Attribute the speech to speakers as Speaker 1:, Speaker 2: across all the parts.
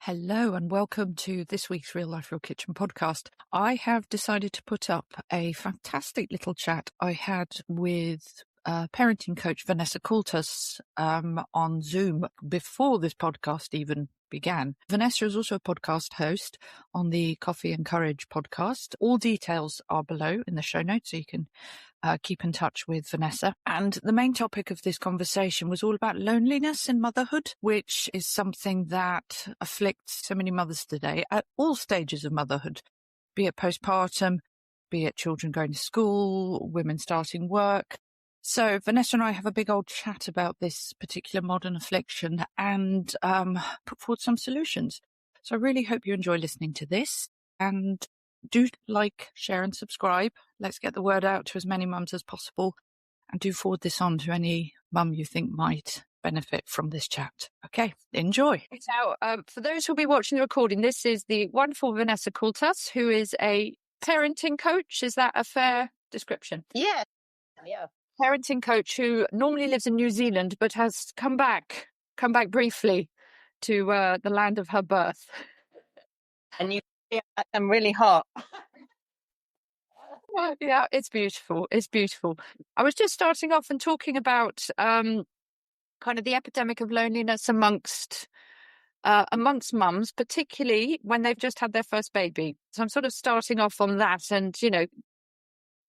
Speaker 1: Hello and welcome to this week's Real Life Real Kitchen podcast. I have decided to put up a fantastic little chat I had with parenting coach Vanessa Coultas on Zoom before this podcast even began. Vanessa is also a podcast host on the Coffee and Courage podcast. All details are below in the show notes, so you can keep in touch with Vanessa. And the main topic of this conversation was all about loneliness in motherhood, which is something that afflicts so many mothers today at all stages of motherhood, be it postpartum, be it children going to school, women starting work. So Vanessa and I have a big old chat about this particular modern affliction and put forward some solutions. So I really hope you enjoy listening to this, and do like, share and subscribe. Let's get the word out to as many mums as possible, and do forward this on to any mum you think might benefit from this chat. Okay, enjoy. Now, for those who'll be watching the recording, this is the wonderful Vanessa Coultas, who is a parenting coach. Is that a fair description?
Speaker 2: Yeah.
Speaker 1: Parenting coach who normally lives in New Zealand, but has come back briefly to the land of her birth.
Speaker 2: And you feel like I'm really hot.
Speaker 1: Yeah, it's beautiful. It's beautiful. I was just starting off and talking about kind of the epidemic of loneliness amongst mums, particularly when they've just had their first baby. So I'm sort of starting off on that, and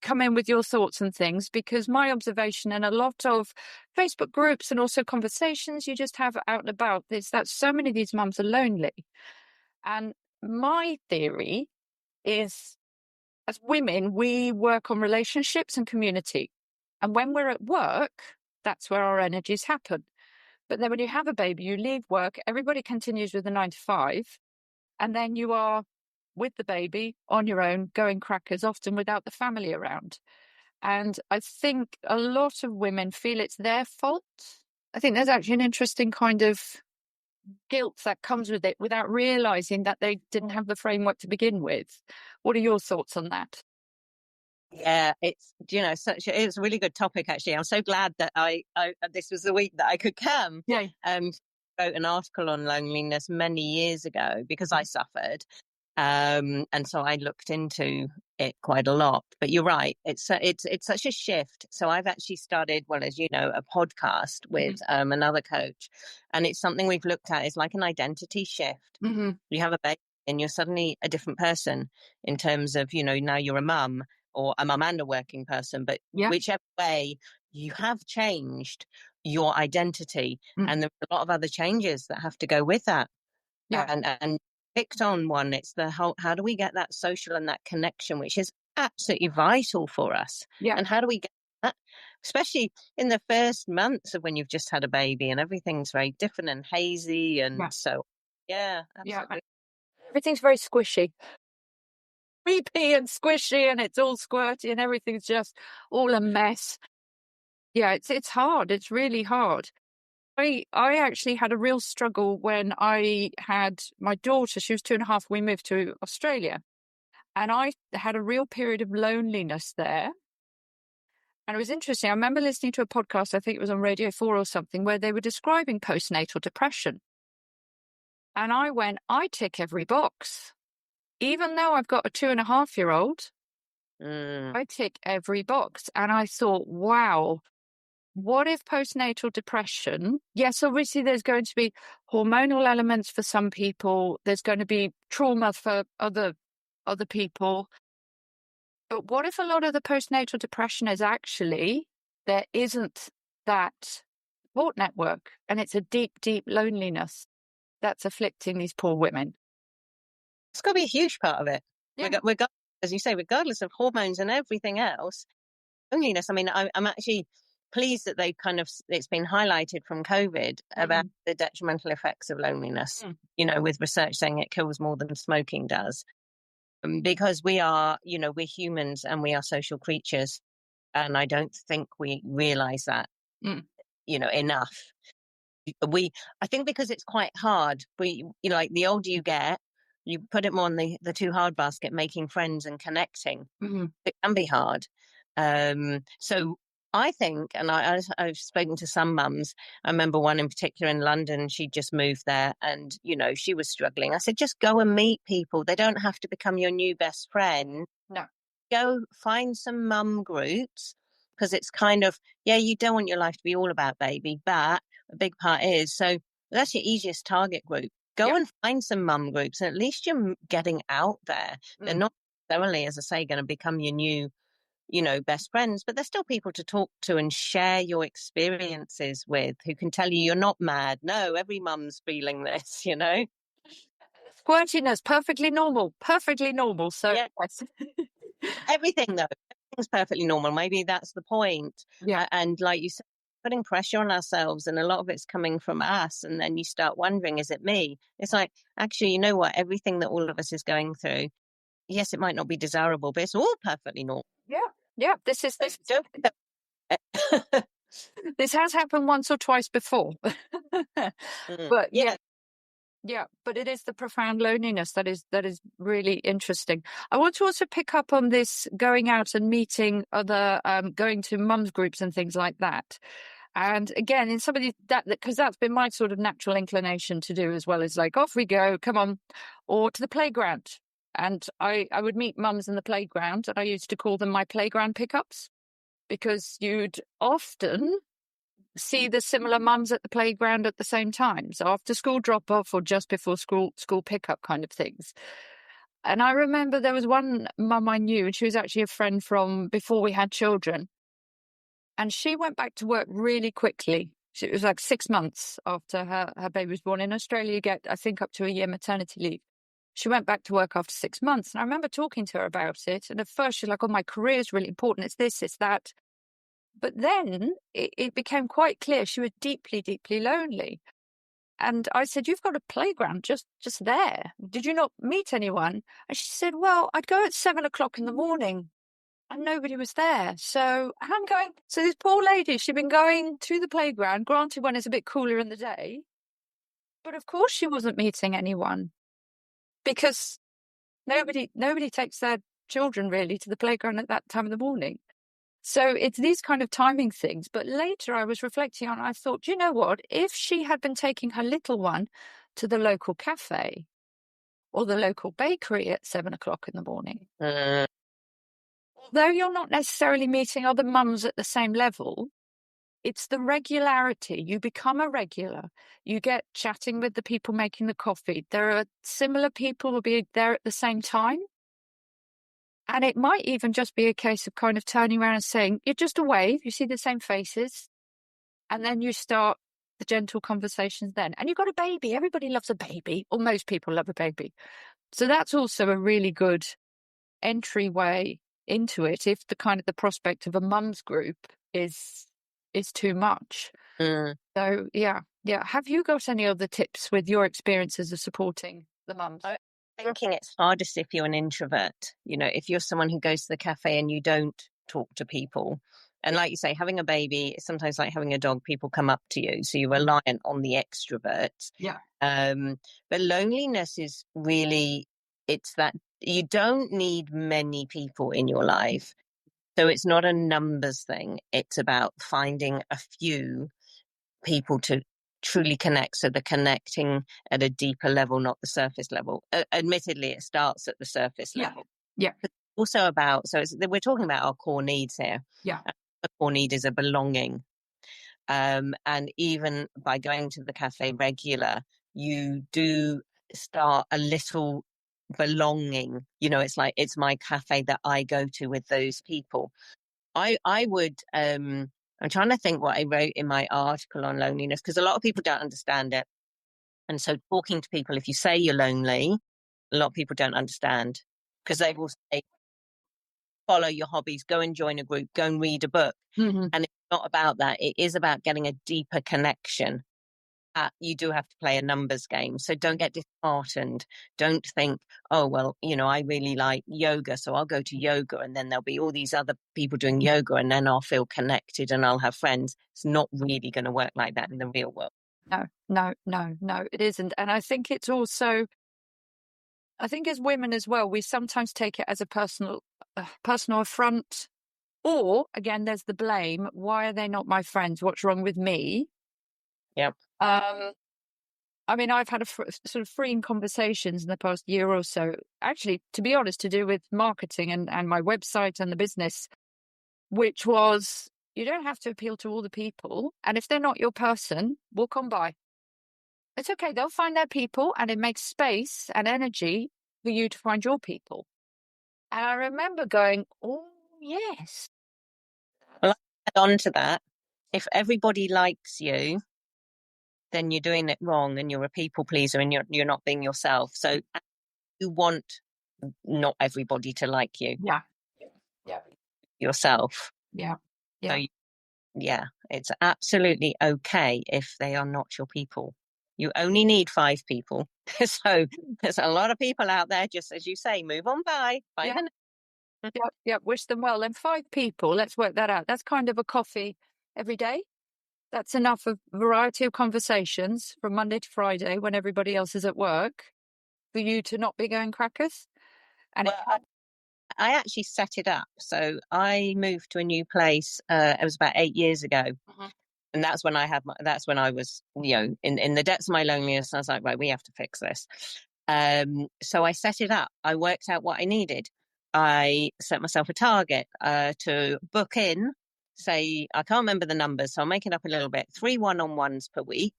Speaker 1: come in with your thoughts and things, because my observation in a lot of Facebook groups and also conversations you just have out and about is that so many of these mums are lonely. And my theory is, as women, we work on relationships and community. And when we're at work, that's where our energies happen. But then when you have a baby, you leave work, everybody continues with the 9 to 5, and then you are with the baby on your own, going crackers, often without the family around. And I think a lot of women feel it's their fault. I think there's actually an interesting kind of guilt that comes with it without realizing that they didn't have the framework to begin with. What are your thoughts on that?
Speaker 2: Yeah, it's it's a really good topic, actually. I'm so glad that I this was the week that I could come.
Speaker 1: Yeah.
Speaker 2: Wrote an article on loneliness many years ago because I suffered. And so I looked into it quite a lot. But you're right, it's such a shift. So I've actually started, well, as you know, a podcast with another coach, and it's something we've looked at. It's like an identity shift.
Speaker 1: Mm-hmm.
Speaker 2: You have a baby and you're suddenly a different person in terms of, now you're a mum, or a mum and a working person, but whichever way, you have changed your identity, and there's a lot of other changes that have to go with that. And picked on one, it's the whole, how do we get that social and that connection, which is absolutely vital for us. And how do we get that, especially in the first months of when you've just had a baby and everything's very different and hazy, and so absolutely.
Speaker 1: Everything's very squishy, creepy and squishy, and it's all squirty and everything's just all a mess. It's hard. It's really hard. I actually had a real struggle when I had my daughter. She was 2.5. We moved to Australia, and I had a real period of loneliness there. And it was interesting. I remember listening to a podcast, I think it was on Radio 4 or something, where they were describing postnatal depression. And I went, I tick every box. Even though I've got a 2.5-year-old, I tick every box. And I thought, wow, what if postnatal depression? Yes, obviously there's going to be hormonal elements for some people. There's going to be trauma for other people. But what if a lot of the postnatal depression is actually there isn't that support network, and it's a deep, deep loneliness that's afflicting these poor women?
Speaker 2: It's got to be a huge part of it.
Speaker 1: Yeah.
Speaker 2: As you say, regardless of hormones and everything else, loneliness. I mean, I'm actually pleased that it's been highlighted from COVID about the detrimental effects of loneliness, with research saying it kills more than smoking does. Because we are, we're humans and we are social creatures. And I don't think we realize that, enough. I think because it's quite hard, like the older you get, you put it more on the too hard basket, making friends and connecting. It can be hard. So I think, and I've spoken to some mums. I remember one in particular in London. She just moved there, and she was struggling. I said, just go and meet people. They don't have to become your new best friend.
Speaker 1: No.
Speaker 2: Go find some mum groups, because it's kind of, you don't want your life to be all about baby, but a big part is. So that's your easiest target group. Go and find some mum groups, and at least you're getting out there. They're not necessarily, as I say, going to become your new best friends, but they're still people to talk to and share your experiences with, who can tell you you're not mad. No, every mum's feeling this.
Speaker 1: Squirtiness, perfectly normal. So
Speaker 2: Yeah. Everything, though, everything's perfectly normal. Maybe that's the point.
Speaker 1: Yeah.
Speaker 2: And like you said, putting pressure on ourselves, and a lot of it's coming from us, and then you start wondering, is it me? It's like, actually, you know what, everything that all of us is going through, yes, it might not be desirable, but it's all perfectly normal.
Speaker 1: Yeah. This has happened once or twice before. But but it is the profound loneliness that is really interesting. I want to also pick up on this going out and meeting other, going to mums groups and things like that. And again, in some of these, because that's been my sort of natural inclination to do, as well as like, off we go, come on, or to the playground. And I would meet mums in the playground, and I used to call them my playground pickups, because you'd often see the similar mums at the playground at the same time. So after school drop off or just before school pickup kind of things. And I remember there was one mum I knew, and she was actually a friend from before we had children. And she went back to work really quickly. It was like 6 months after her baby was born. In Australia, you get, I think, up to a year maternity leave. She went back to work after 6 months. And I remember talking to her about it. And at first she's like, oh, my career is really important. It's this, it's that. But then it became quite clear she was deeply, deeply lonely. And I said, you've got a playground just there. Did you not meet anyone? And she said, well, I'd go at 7 o'clock in the morning and nobody was there. So I'm going. So this poor lady, she'd been going to the playground, granted when it's a bit cooler in the day. But of course she wasn't meeting anyone, because nobody takes their children really to the playground at that time of the morning. So it's these kind of timing things. But later I was reflecting on, I thought, you know what? If she had been taking her little one to the local cafe or the local bakery at 7 o'clock in the morning, although you're not necessarily meeting other mums at the same level, it's the regularity. You become a regular. You get chatting with the people making the coffee. There are similar people who will be there at the same time. And it might even just be a case of kind of turning around and saying, you're just a wave, you see the same faces. And then you start the gentle conversations then. And you've got a baby. Everybody loves a baby, or most people love a baby. So that's also a really good entryway into it, if the kind of the prospect of a mum's group is too much. So, yeah. Have you got any other tips with your experiences of supporting the mums?
Speaker 2: Thinking it's hardest if you're an introvert. If you're someone who goes to the cafe and you don't talk to people, and like you say, having a baby is sometimes like having a dog. People come up to you, so you're reliant on the extroverts. But loneliness is really, it's that you don't need many people in your life. So it's not a numbers thing. It's about finding a few people to truly connect. So the connecting at a deeper level, not the surface level. Admittedly, it starts at the surface level. But also about, we're talking about our core needs here. A core need is a belonging. And even by going to the cafe regular, you do start a little belonging. It's like, it's my cafe that I go to with those people. I would, I'm trying to think what I wrote in my article on loneliness, because a lot of people don't understand it. And so talking to people, if you say you're lonely, a lot of people don't understand, because they will say, follow your hobbies, go and join a group, go and read a book. And it's not about that. It is about getting a deeper connection. You do have to play a numbers game. So don't get disheartened. Don't think, oh, well, I really like yoga, so I'll go to yoga, and then there'll be all these other people doing yoga, and then I'll feel connected and I'll have friends. It's not really going to work like that in the real world.
Speaker 1: No, it isn't. And I think it's also, I think as women as well, we sometimes take it as a personal affront Or again, there's the blame. Why are they not my friends? What's wrong with me?
Speaker 2: Yep.
Speaker 1: I mean, I've had sort of freeing conversations in the past year or so, actually, to be honest, to do with marketing and my website and the business, which was, you don't have to appeal to all the people. And if they're not your person, walk on by. It's okay. They'll find their people, and it makes space and energy for you to find your people. And I remember going, oh, yes.
Speaker 2: Well, I'll add on to that. If everybody likes you, then you're doing it wrong, and you're a people pleaser, and you're not being yourself. So you want not everybody to like you.
Speaker 1: Yeah. Yeah.
Speaker 2: Yourself.
Speaker 1: Yeah. Yeah.
Speaker 2: So yeah, it's absolutely okay if they are not your people. You only need 5 people. So there's a lot of people out there, just as you say, move on by. Bye.
Speaker 1: Yeah. Yeah. Wish them well. And 5 people, let's work that out. That's kind of a coffee every day. That's enough of variety of conversations from Monday to Friday when everybody else is at work for you to not be going crackers. And
Speaker 2: well, I actually set it up. So I moved to a new place. It was about 8 years ago. And that's when that's when I was, in the depths of my loneliness. I was like, right, we have to fix this. So I set it up. I worked out what I needed. I set myself a target to book in, say, I can't remember the numbers, so I'll make it up a little bit, 3 one-on-ones per week.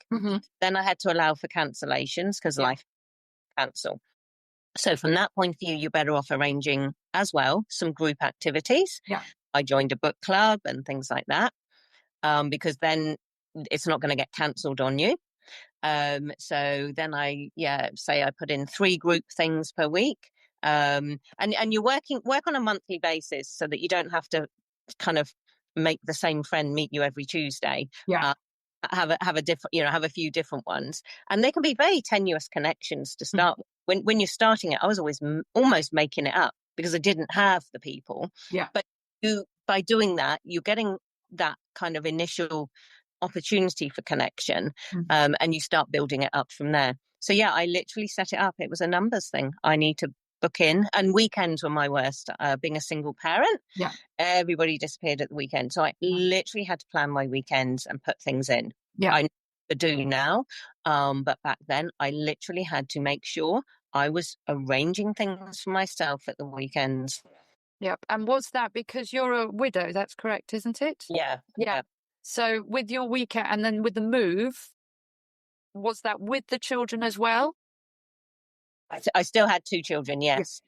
Speaker 2: Then I had to allow for cancellations because life cancel. So from that point of view, you're better off arranging as well some group activities. I joined a book club and things like that. Because then it's not going to get cancelled on you. So then I put in 3 group things per week. And you work on a monthly basis so that you don't have to kind of make the same friend meet you every Tuesday. Have a different, have a few different ones, and they can be very tenuous connections to start. When you're starting it, I was always almost making it up because I didn't have the people. But by doing that, you're getting that kind of initial opportunity for connection, and you start building it up from there. So I literally set it up. It was a numbers thing. I need to book in, and weekends were my worst. Being a single parent, everybody disappeared at the weekend, so I literally had to plan my weekends and put things in. I know to do now, but back then I literally had to make sure I was arranging things for myself at the weekends.
Speaker 1: And was that because you're a widow? That's correct, isn't it?
Speaker 2: Yeah.
Speaker 1: So with your weekend and then with the move, was that with the children as well?
Speaker 2: I still had 2 children, yes.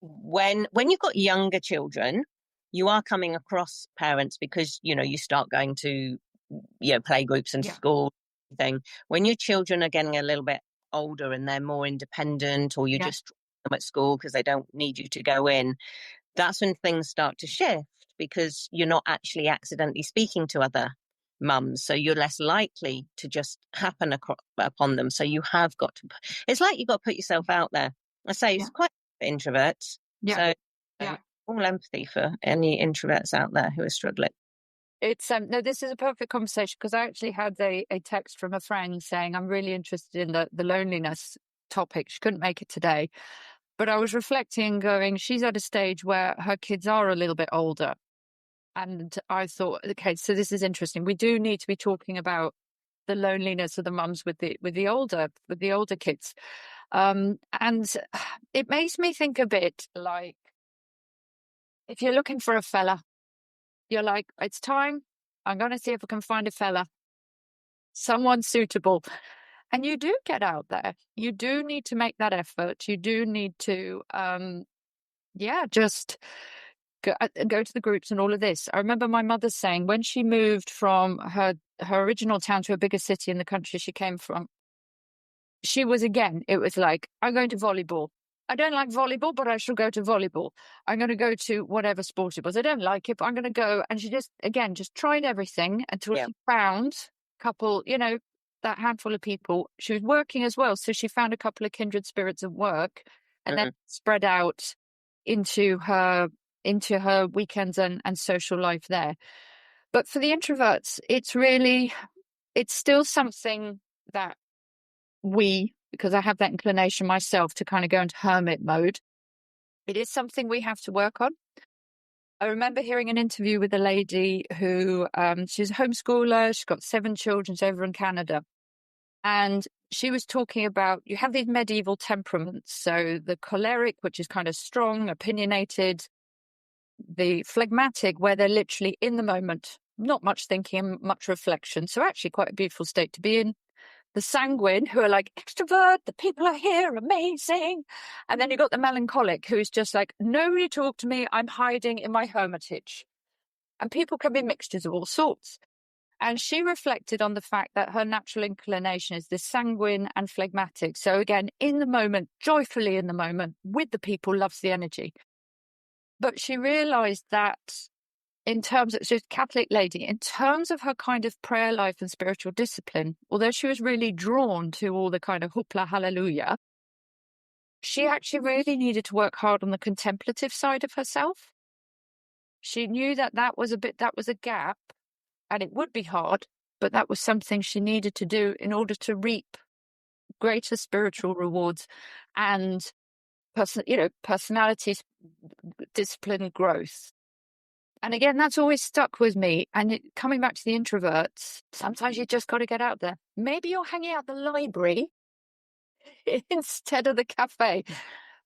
Speaker 2: When you've got younger children, you are coming across parents because, you start going to, play groups and school thing. When your children are getting a little bit older and they're more independent, or you just drop them at school because they don't need you to go in, that's when things start to shift because you're not actually accidentally speaking to other mums, so you're less likely to just happen upon them. So you have got to, it's like you've got to put yourself out there. I say it's quite for introverts. So all empathy for any introverts out there who are struggling.
Speaker 1: It's no, this is a perfect conversation because I actually had a text from a friend saying I'm really interested in the loneliness topic. She couldn't make it today, but I was reflecting, going, she's at a stage where her kids are a little bit older. And I thought, okay, so this is interesting. We do need to be talking about the loneliness of the mums with the older kids. And it makes me think a bit like, if you're looking for a fella, you're like, it's time. I'm going to see if I can find a fella, someone suitable. And you do get out there. You do need to make that effort. You do need to, just go to the groups and all of this. I remember my mother saying when she moved from her original town to a bigger city in the country she came from, it was like, I'm going to volleyball. I don't like volleyball, but I shall go to volleyball. I'm going to go to whatever sport it was. I don't like it, but I'm going to go. And she just tried everything until she found a couple, that handful of people. She was working as well. So she found a couple of kindred spirits at work and then spread out into her weekends and social life there. But for the introverts, it's still something that because I have that inclination myself to kind of go into hermit mode, it is something we have to work on. I remember hearing an interview with a lady who, she's a homeschooler. She's got 7 children over in Canada. And she was talking about, you have these medieval temperaments. So the choleric, which is kind of strong, opinionated, the phlegmatic, where they're literally in the moment, not much thinking, much reflection. So actually quite a beautiful state to be in. The sanguine, who are like extrovert, the people are here, amazing. And then you've got the melancholic, who's just like, nobody talk to me, I'm hiding in my hermitage. And people can be mixtures of all sorts. And she reflected on the fact that her natural inclination is this sanguine and phlegmatic. So again, in the moment, joyfully in the moment, with the people, loves the energy. But she realized that in terms of, she's a Catholic lady, in terms of her kind of prayer life and spiritual discipline, although she was really drawn to all the kind of hoopla hallelujah, she actually really needed to work hard on the contemplative side of herself. She knew that that was a gap, and it would be hard, but that was something she needed to do in order to reap greater spiritual rewards and personality, discipline, growth. And again, that's always stuck with me. And coming back to the introverts, sometimes you just got to get out there. Maybe you're hanging out the library instead of the cafe.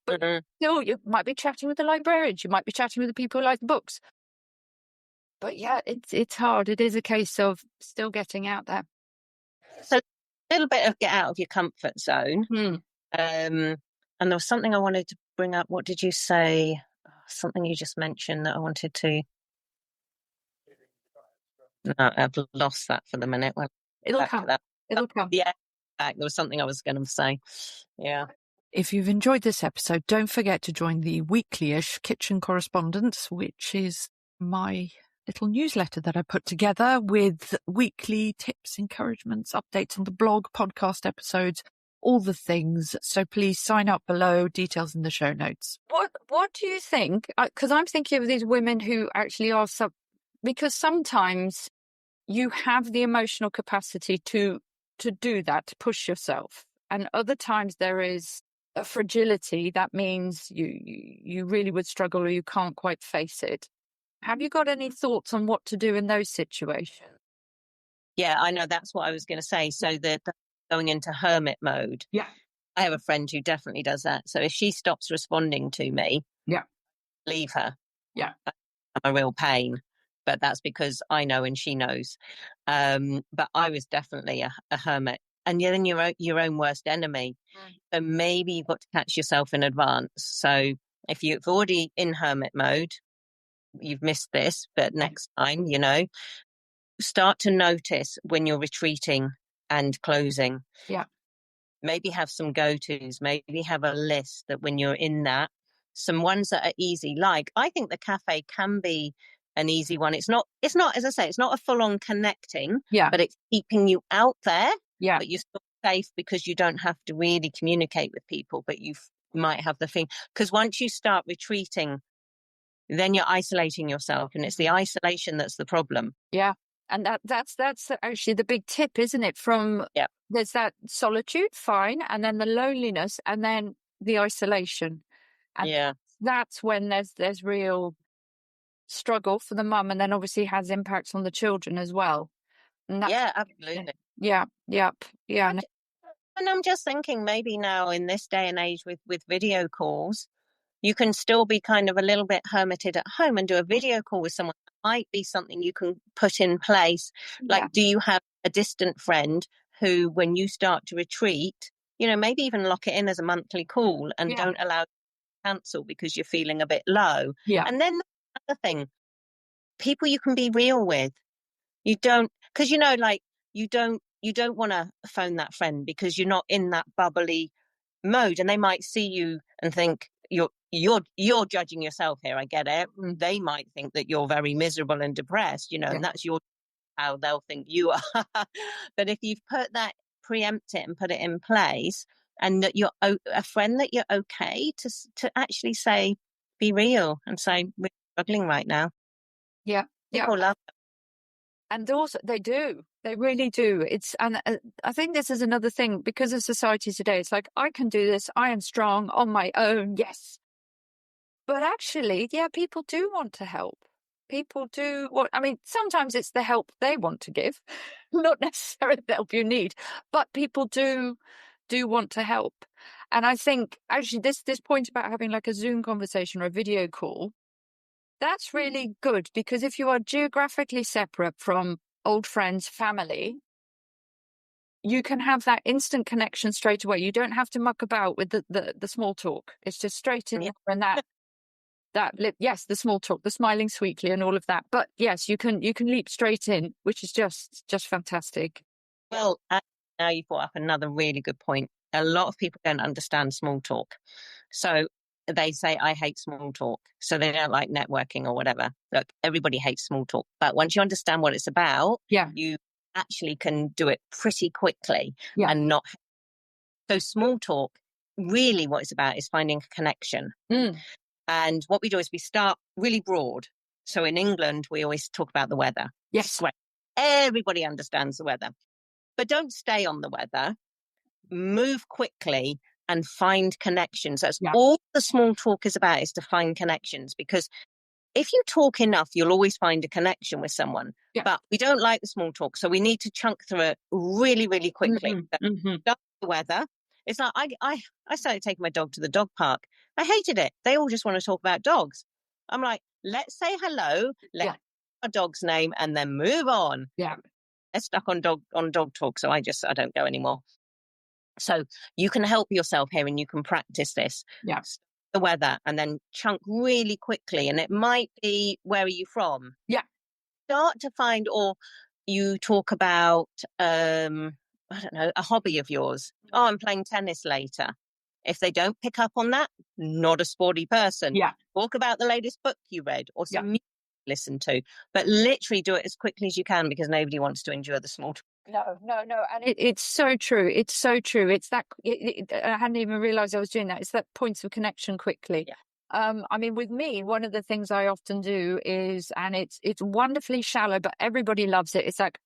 Speaker 1: But still, you might be chatting with the librarians. You might be chatting with the people who like books. But yeah, it's hard. It is a case of still getting out there.
Speaker 2: So a little bit of get out of your comfort zone. And there was something I wanted to bring up. What did you say? Something you just mentioned that I wanted to... No, I've lost that for the minute.
Speaker 1: It'll come. It'll come.
Speaker 2: Yeah, there was something I was going to say. Yeah.
Speaker 1: If you've enjoyed this episode, don't forget to join the weekly-ish Kitchen Correspondence, which is my little newsletter that I put together with weekly tips, encouragements, updates on the blog, podcast episodes, all the things. So please sign up below, details in the show notes. What do you think? Because I'm thinking of these women who actually are because sometimes you have the emotional capacity to do that, to push yourself. And other times there is a fragility that means you really would struggle or you can't quite face it. Have you got any thoughts on what to do in those situations?
Speaker 2: Yeah, I know, that's what I was going to say. So that going into hermit mode.
Speaker 1: Yeah.
Speaker 2: I have a friend who definitely does that. So if she stops responding to me, leave her.
Speaker 1: Yeah.
Speaker 2: I'm a real pain. But that's because I know and she knows. But I was definitely a hermit. And you're then your own worst enemy. So maybe you've got to catch yourself in advance. So if you've already in hermit mode, you've missed this, but next time, start to notice when you're retreating and closing.
Speaker 1: Yeah.
Speaker 2: Maybe have some go-tos, maybe have a list that when you're in that, some ones that are easy. Like, I think the cafe can be an easy one. It's not, as I say, it's not a full-on connecting, but it's keeping you out there, but you're still safe because you don't have to really communicate with people, but you might have the thing. Because once you start retreating, then you're isolating yourself, and it's the isolation that's the problem.
Speaker 1: Yeah. And that's actually the big tip, isn't it? There's that solitude, fine, and then the loneliness, and then the isolation. And that's when there's real struggle for the mum, and then obviously has impacts on the children as well. And
Speaker 2: absolutely.
Speaker 1: Yeah.
Speaker 2: And I'm just thinking, maybe now in this day and age with video calls, you can still be kind of a little bit hermited at home and do a video call with someone. That might be something you can put in place. Like, do you have a distant friend who, when you start to retreat, maybe even lock it in as a monthly call and don't allow you to cancel because you're feeling a bit low.
Speaker 1: Yeah.
Speaker 2: And then the other thing, people you can be real with. You don't, because you don't want to phone that friend because you're not in that bubbly mode, and they might see you and think you're judging yourself here. I get it. They might think that you're very miserable and depressed, and that's how they'll think you are. But if you've preempt it and put it in place, and that you're a friend, that you're okay to actually say, be real and say, we're struggling right now. People love it.
Speaker 1: And also, they really do. And I think this is another thing, because of society today. It's like, I can do this. I am strong on my own. Yes. But actually, yeah, people do want to help. People do sometimes it's the help they want to give, not necessarily the help you need, but people do want to help. And I think actually this point about having like a Zoom conversation or a video call, that's really good, because if you are geographically separate from old friends, family, you can have that instant connection straight away. You don't have to muck about with the small talk. It's just straight in there, and yes, the small talk, the smiling sweetly and all of that. But yes, you can leap straight in, which is just fantastic.
Speaker 2: Well, now you brought up another really good point. A lot of people don't understand small talk. So they say, I hate small talk. So they don't like networking or whatever. Look, everybody hates small talk. But once you understand what it's about, you actually can do it pretty quickly and not. So small talk, really what it's about is finding a connection. And what we do is we start really broad. So in England, we always talk about the weather.
Speaker 1: Yes.
Speaker 2: Great. Everybody understands the weather. But don't stay on the weather. Move quickly and find connections. That's all the small talk is about, is to find connections. Because if you talk enough, you'll always find a connection with someone. But we don't like the small talk. So we need to chunk through it really, really quickly. Start the weather. It's like I started taking my dog to the dog park. I hated it. They all just want to talk about dogs. I'm like, let's say hello, let's a dog's name, and then move on.
Speaker 1: Yeah.
Speaker 2: They're stuck on dog talk, so I don't go anymore. So you can help yourself here, and you can practice this.
Speaker 1: Yeah.
Speaker 2: The weather, and then chunk really quickly. And it might be, where are you from?
Speaker 1: Yeah.
Speaker 2: Start to find, or you talk about, I don't know, a hobby of yours. Oh, I'm playing tennis later. If they don't pick up on that, not a sporty person.
Speaker 1: Yeah.
Speaker 2: Talk about the latest book you read or some music you listen to, but literally do it as quickly as you can, because nobody wants to endure the small talk.
Speaker 1: No. And it's so true. It's so true. It's that, I hadn't even realized I was doing that. It's that points of connection quickly.
Speaker 2: Yeah.
Speaker 1: With me, one of the things I often do is, and it's wonderfully shallow, but everybody loves it. It's like,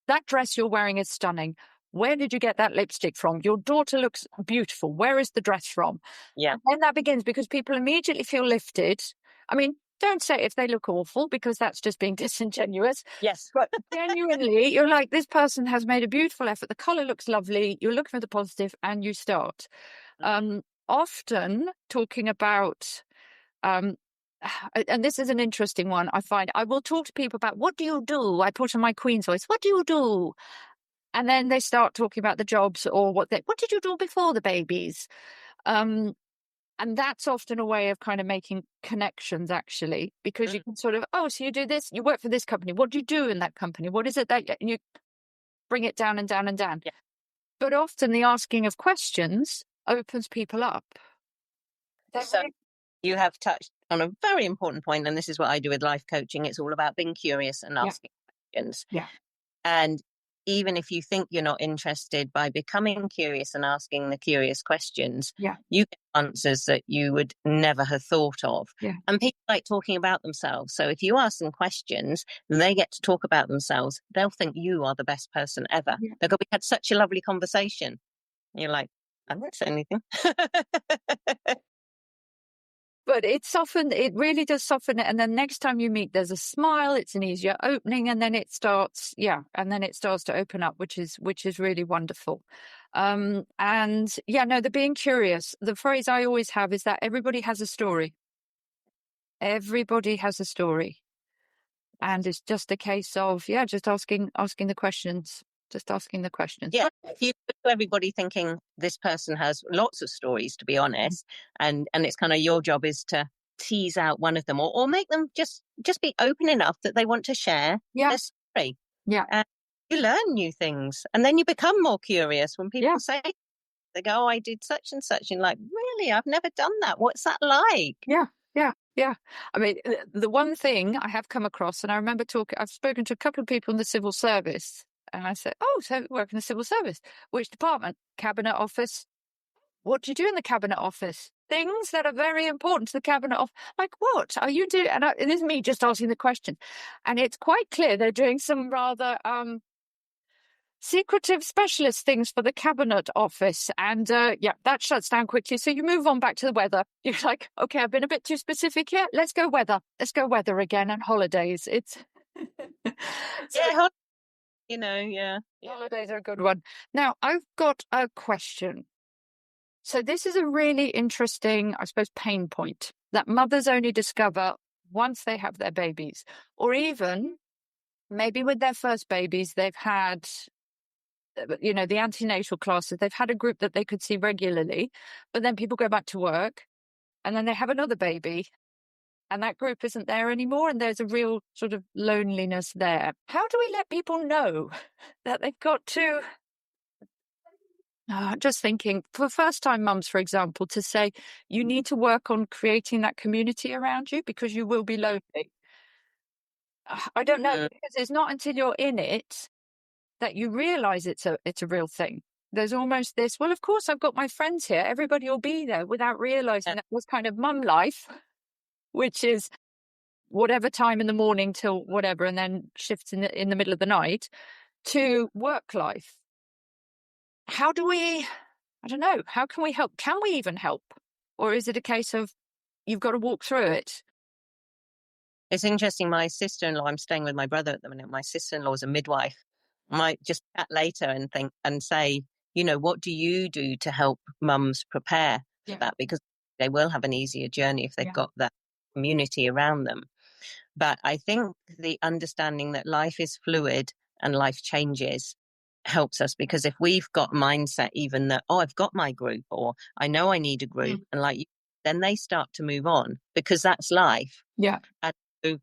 Speaker 1: that dress you're wearing is stunning. Where did you get that lipstick from? Your daughter looks beautiful. Where is the dress from?
Speaker 2: Yeah.
Speaker 1: And that begins, because people immediately feel lifted. Don't say if they look awful, because that's just being disingenuous.
Speaker 2: Yes.
Speaker 1: But genuinely, you're like, this person has made a beautiful effort. The colour looks lovely. You're looking for the positive, and you start. Often talking about, and this is an interesting one, I find. I will talk to people about, what do you do? I put on my Queen's voice, what do you do? And then they start talking about the jobs, or what did you do before the babies? And that's often a way of kind of making connections, actually, because you can sort of, so you do this, you work for this company. What do you do in that company? What is it that you bring it down and down and down?
Speaker 2: Yeah.
Speaker 1: But often the asking of questions opens people up.
Speaker 2: So you have touched on a very important point, and this is what I do with life coaching. It's all about being curious and asking questions.
Speaker 1: Yeah.
Speaker 2: And even if you think you're not interested, by becoming curious and asking the curious questions, you get answers that you would never have thought of.
Speaker 1: Yeah.
Speaker 2: And people like talking about themselves. So if you ask them questions and they get to talk about themselves, they'll think you are the best person ever.
Speaker 1: Yeah.
Speaker 2: They'll go, we had such a lovely conversation. And you're like, I didn't say anything.
Speaker 1: But it really does soften it. And then next time you meet, there's a smile, it's an easier opening, and then it starts to open up, which is really wonderful. The being curious, the phrase I always have is that everybody has a story. Everybody has a story. And it's just a case of, just asking the questions. Just asking the questions.
Speaker 2: Yeah, if you go to everybody thinking this person has lots of stories, to be honest, and it's kind of your job is to tease out one of them, or make them just be open enough that they want to share their story.
Speaker 1: Yeah.
Speaker 2: And you learn new things, and then you become more curious when people say, they go, oh, I did such and such, and like, really, I've never done that. What's that like?
Speaker 1: Yeah. The one thing I have come across, and I remember I've spoken to a couple of people in the civil service, and I said, oh, so work in the civil service. Which department? Cabinet office. What do you do in the cabinet office? Things that are very important to the cabinet office. Like, what are you doing? And it is me just asking the question. And it's quite clear they're doing some rather secretive specialist things for the cabinet office. And that shuts down quickly. So you move on back to the weather. You're like, okay, I've been a bit too specific here. Let's go weather. Let's go weather again, and holidays. It's holidays are a good one. Now, I've got a question. So this is a really interesting, I suppose, pain point that mothers only discover once they have their babies, or even maybe with their first babies, they've had, the antenatal classes, they've had a group that they could see regularly, but then people go back to work and then they have another baby and that group isn't there anymore. And there's a real sort of loneliness there. How do we let people know that they've got to... just thinking, for first-time mums, for example, to say you need to work on creating that community around you because you will be lonely. I don't know, because it's not until you're in it that you realise it's a real thing. There's almost this, well, of course, I've got my friends here. Everybody will be there, without realising that was kind of mum life, which is whatever time in the morning till whatever, and then shifts in the middle of the night, to work life. How do we... I don't know. How can we help? Can we even help? Or is it a case of you've got to walk through it?
Speaker 2: It's interesting. My sister-in-law, I'm staying with my brother at the minute. My sister-in-law is a midwife. I might just chat later and say, what do you do to help mums prepare for that? Because they will have an easier journey if they've got that community around them. But I think the understanding that life is fluid and life changes helps us, because if we've got mindset even that, I've got my group, or I know I need a group, and then they start to move on, because that's life. And so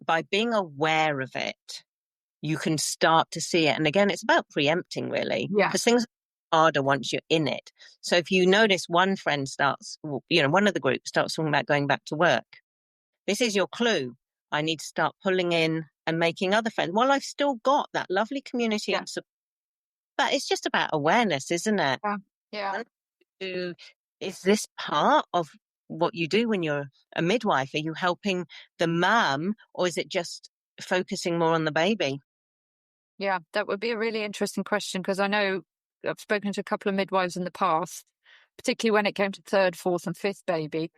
Speaker 2: by being aware of it, you can start to see it. And again, it's about preempting, really, because things are harder once you're in it. So if you notice one friend starts, one of the groups starts talking about going back to work, this is your clue. I need to start pulling in and making other friends. Well, I've still got that lovely community of support. But it's just about awareness, isn't it?
Speaker 1: Yeah.
Speaker 2: Is this part of what you do when you're a midwife? Are you helping the mum, or is it just focusing more on the baby?
Speaker 1: Yeah, that would be a really interesting question, because I know I've spoken to a couple of midwives in the past, particularly when it came to third, fourth and fifth baby.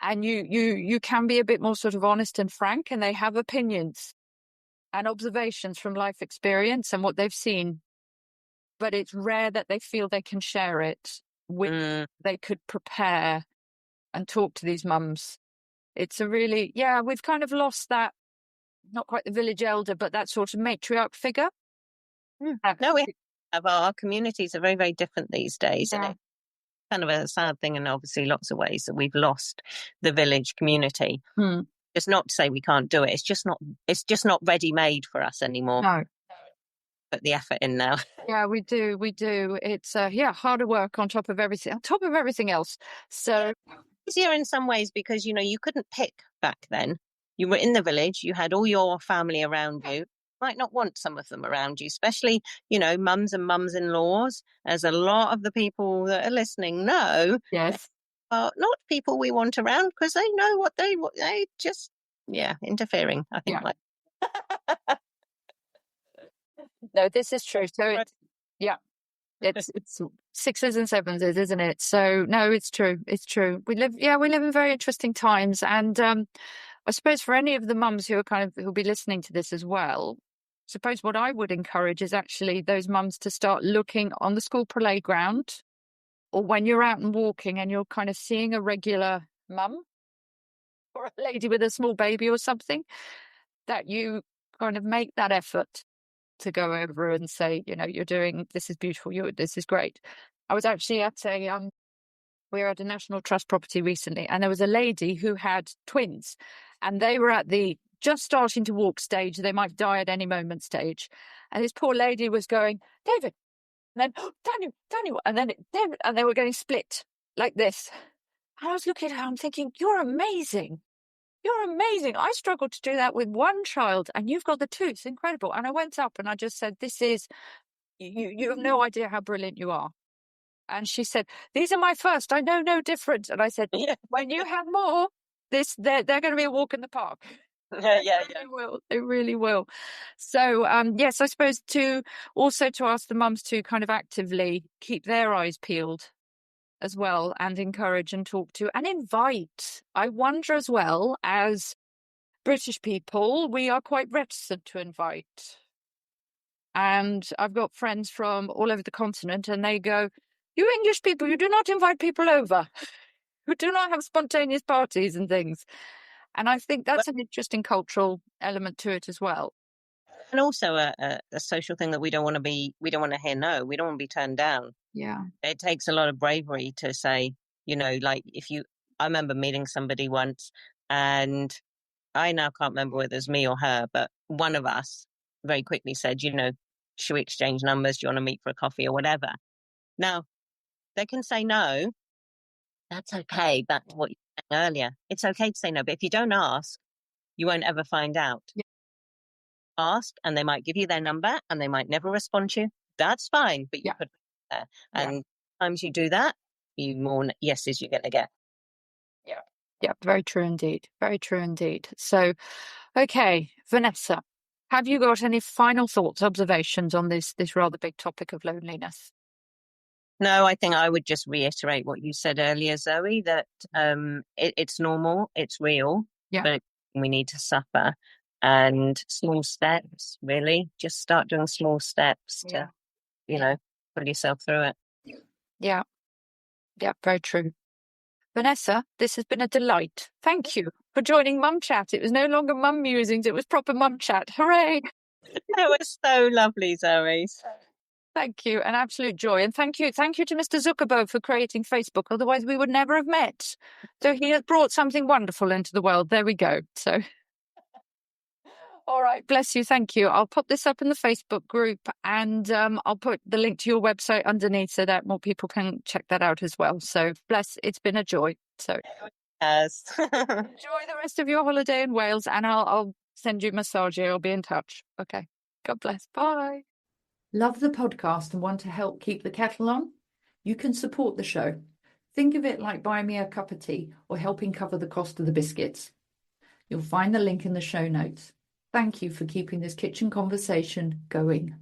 Speaker 1: And you can be a bit more sort of honest and frank, and they have opinions and observations from life experience and what they've seen. But it's rare that they feel they can share it with, they could prepare and talk to these mums. It's a really, we've kind of lost that, not quite the village elder, but that sort of matriarch figure.
Speaker 2: No, we have. Our communities are very, very different these days. And it's kind of a sad thing, and obviously lots of ways, that we've lost the village community. It's not to say we can't do it. It's just not ready made for us anymore.
Speaker 1: No.
Speaker 2: Put the effort in now.
Speaker 1: Yeah, we do. It's harder work on top of everything else. So
Speaker 2: easier in some ways, because you couldn't pick back then. You were in the village, you had all your family around you. Might not want some of them around you, especially mums and mums-in-laws, as a lot of the people that are listening know.
Speaker 1: Yes.
Speaker 2: Are not people we want around, because they know what they just interfering, I think.
Speaker 1: No, this is true. So it's sixes and sevens, isn't it? So no, it's true. It's true. We live in very interesting times. And I suppose for any of the mums who'll be listening to this as well, I suppose what I would encourage is actually those mums to start looking on the school playground, or when you're out and walking and you're kind of seeing a regular mum or a lady with a small baby or something, that you kind of make that effort to go over and say, you're doing, this is beautiful, this is great. I was actually at we were at a National Trust property recently, and there was a lady who had twins, and they were at the just starting to walk stage. They might die at any moment stage. And this poor lady was going, David, and then Daniel, and then David, and they were getting split like this. And I was looking at her, I'm thinking, you're amazing. You're amazing. I struggled to do that with one child, and you've got the two. It's incredible. And I went up and I just said, this is, you have no idea how brilliant you are. And she said, these are my first. I know no different. And I said, when you have more, they're going to be a walk in the park.
Speaker 2: Yeah.
Speaker 1: They really will. So yes, I suppose to ask the mums to kind of actively keep their eyes peeled as well, and encourage and talk to and invite. I wonder as well, as British people, we are quite reticent to invite. And I've got friends from all over the continent, and they go, "You English people, you do not invite people over. You do not have spontaneous parties and things." And I think that's an interesting cultural element to it as well.
Speaker 2: And also a social thing that we don't want to hear no. We don't want to be turned down.
Speaker 1: Yeah.
Speaker 2: It takes a lot of bravery to say, like I remember meeting somebody once, and I now can't remember whether it was me or her, but one of us very quickly said, should we exchange numbers? Do you want to meet for a coffee or whatever? Now, they can say no. That's okay. Back to what you were saying earlier. It's okay to say no, but if you don't ask, you won't ever find out.
Speaker 1: Yeah.
Speaker 2: Ask, and they might give you their number, and they might never respond to you. That's fine, but you put it there. And times you do that, you more yeses you're going to get.
Speaker 1: Yeah, very true indeed. Very true indeed. So, okay, Vanessa, have you got any final thoughts, observations on this rather big topic of loneliness?
Speaker 2: No, I think I would just reiterate what you said earlier, Zoe, that it's normal, it's real, but we need to suffer. And small steps, really. Just start doing small steps to, put yourself through it.
Speaker 1: Yeah. Yeah, very true. Vanessa, this has been a delight. Thank you for joining Mum Chat. It was no longer Mum Musings, it was proper Mum Chat. Hooray!
Speaker 2: It was so lovely, Zoe.
Speaker 1: Thank you, an absolute joy. And thank you to Mr. Zuckerberg for creating Facebook. Otherwise, we would never have met. So he has brought something wonderful into the world. There we go. So, all right, bless you. Thank you. I'll put this up in the Facebook group, and I'll put the link to your website underneath so that more people can check that out as well. So, bless. It's been a joy. So,
Speaker 2: yes.
Speaker 1: Enjoy the rest of your holiday in Wales, and I'll send you a massage here. I'll be in touch. Okay. God bless. Bye. Love the podcast and want to help keep the kettle on? You can support the show. Think of it like buying me a cup of tea or helping cover the cost of the biscuits. You'll find the link in the show notes. Thank you for keeping this kitchen conversation going.